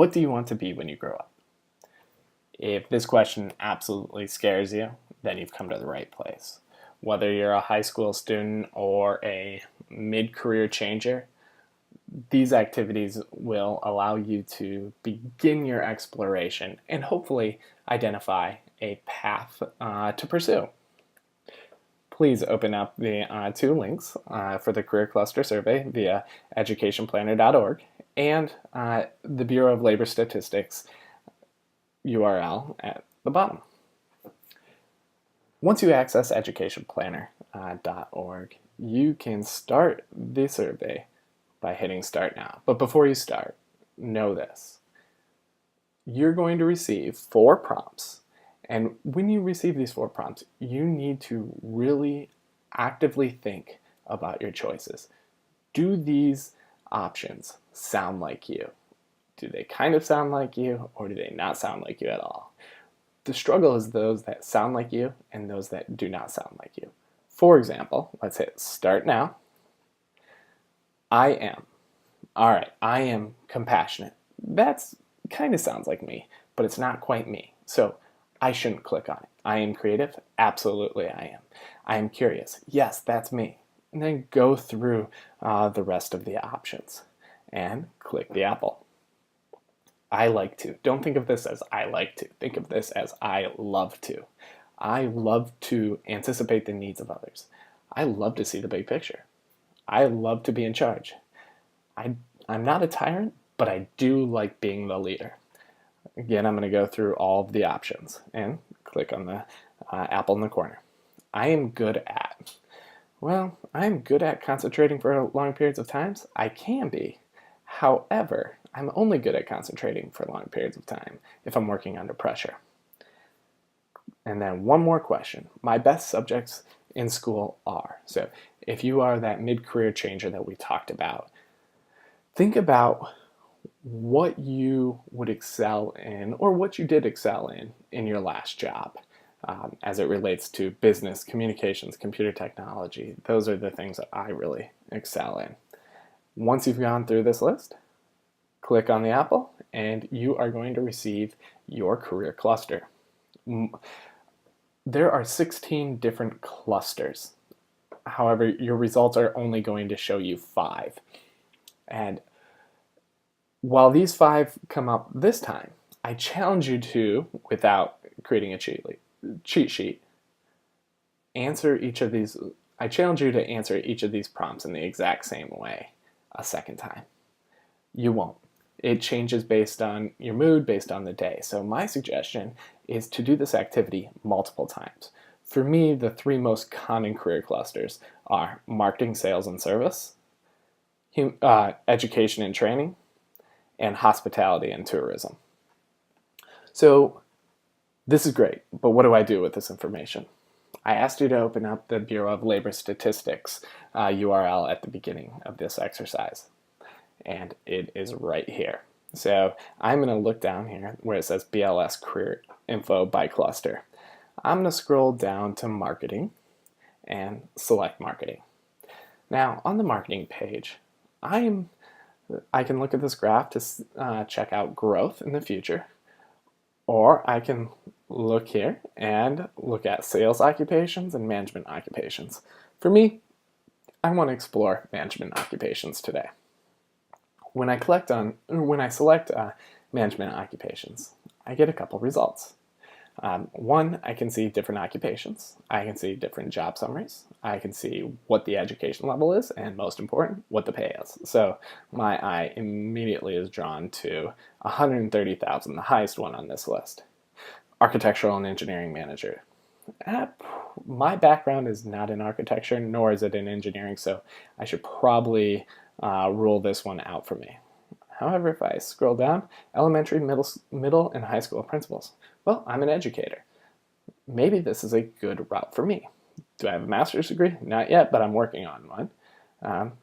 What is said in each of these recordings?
What do you want to be when you grow up? If this question absolutely scares you, then you've come to the right place. Whether you're a high school student or a mid-career changer, these activities will allow you to begin your exploration and hopefully identify a path to pursue. Please open up the two links for the Career Cluster Survey via educationplanner.org and the Bureau of Labor Statistics URL at the bottom. Once you access educationplanner.org, you can start the survey by hitting Start Now. But before you start, know this. You're going to receive 4 prompts, and when you receive these 4 prompts, you need to really actively think about your choices. Do these options sound like you? Do they kind of sound like you, or do they not sound like you at all? The struggle is those that sound like you and those that do not sound like you. For example, let's hit Start Now. I am. All right, I am compassionate. That's kind of sounds like me, but it's not quite me. So I shouldn't click on it. I am creative. Absolutely I am. I am curious. Yes, that's me. And then go through the rest of the options and click the apple. I like to. Don't think of this as I like to. Think of this as I love to. I love to anticipate the needs of others. I love to see the big picture. I love to be in charge. I'm not a tyrant, but I do like being the leader. Again, I'm going to go through all of the options and click on the apple in the corner. I am good at. Well, I'm good at concentrating for long periods of time. I can be. However, I'm only good at concentrating for long periods of time if I'm working under pressure. And then one more question. My best subjects in school are. So if you are that mid-career changer that we talked about, think about what you would excel in or what you did excel in your last job as it relates to business, communications, computer technology. Those are the things that I really excel in. Once you've gone through this list, click on the apple and you are going to receive your career cluster. There are 16 different clusters. However, your results are only going to show you 5. And while these 5 come up this time, I challenge you to, without creating a cheat sheet, answer each of these. I challenge you to answer each of these prompts in the exact same way a second time. You won't. It changes based on your mood, based on the day. So my suggestion is to do this activity multiple times. For me, the 3 most common career clusters are marketing, sales, and service, education and training, and hospitality and tourism. So this is great, but what do I do with this information? I asked you to open up the Bureau of Labor Statistics URL at the beginning of this exercise, and it is right here. So I'm going to look down here where it says BLS Career Info by Cluster. I'm going to scroll down to Marketing and select Marketing. Now on the Marketing page, I can look at this graph to check out growth in the future, or I can look here and look at sales occupations and management occupations. For me, I want to explore management occupations today. When I select management occupations, I get a couple results. One, I can see different occupations. I can see different job summaries. I can see what the education level is, and most important, what the pay is. So my eye immediately is drawn to $130,000, the highest one on this list. Architectural and engineering manager. My background is not in architecture, nor is it in engineering, so I should probably rule this one out for me. However, if I scroll down, elementary, middle, and high school principals. Well, I'm an educator. Maybe this is a good route for me. Do I have a master's degree? Not yet, but I'm working on one.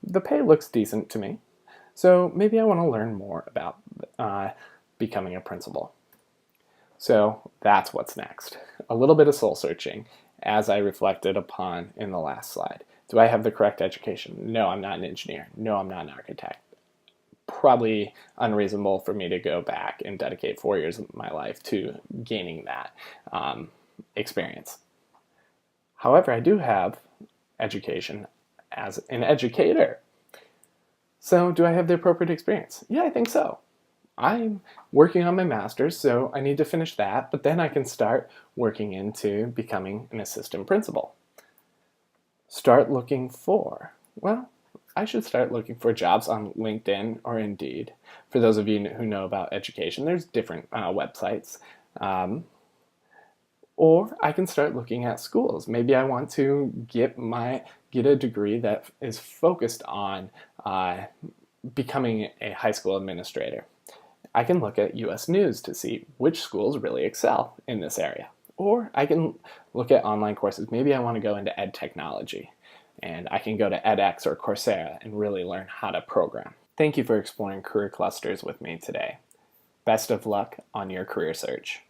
The pay looks decent to me, so maybe I want to learn more about becoming a principal. So that's what's next. A little bit of soul searching, as I reflected upon in the last slide. Do I have the correct education? No, I'm not an engineer. No, I'm not an architect. probably unreasonable for me to go back and dedicate 4 years of my life to gaining that experience. However, I do have education as an educator. So do I have the appropriate experience? Yeah, I think so. I'm working on my master's, so I need to finish that, but then I can start working into becoming an assistant principal. Start looking for, well, I should start looking for jobs on LinkedIn or Indeed. For those of you who know about education, there's different websites. Or I can start looking at schools. Maybe I want to get a degree that is focused on becoming a high school administrator. I can look at US News to see which schools really excel in this area. Or I can look at online courses. Maybe I want to go into ed technology, and I can go to edX or Coursera and really learn how to program. Thank you for exploring career clusters with me today. Best of luck on your career search.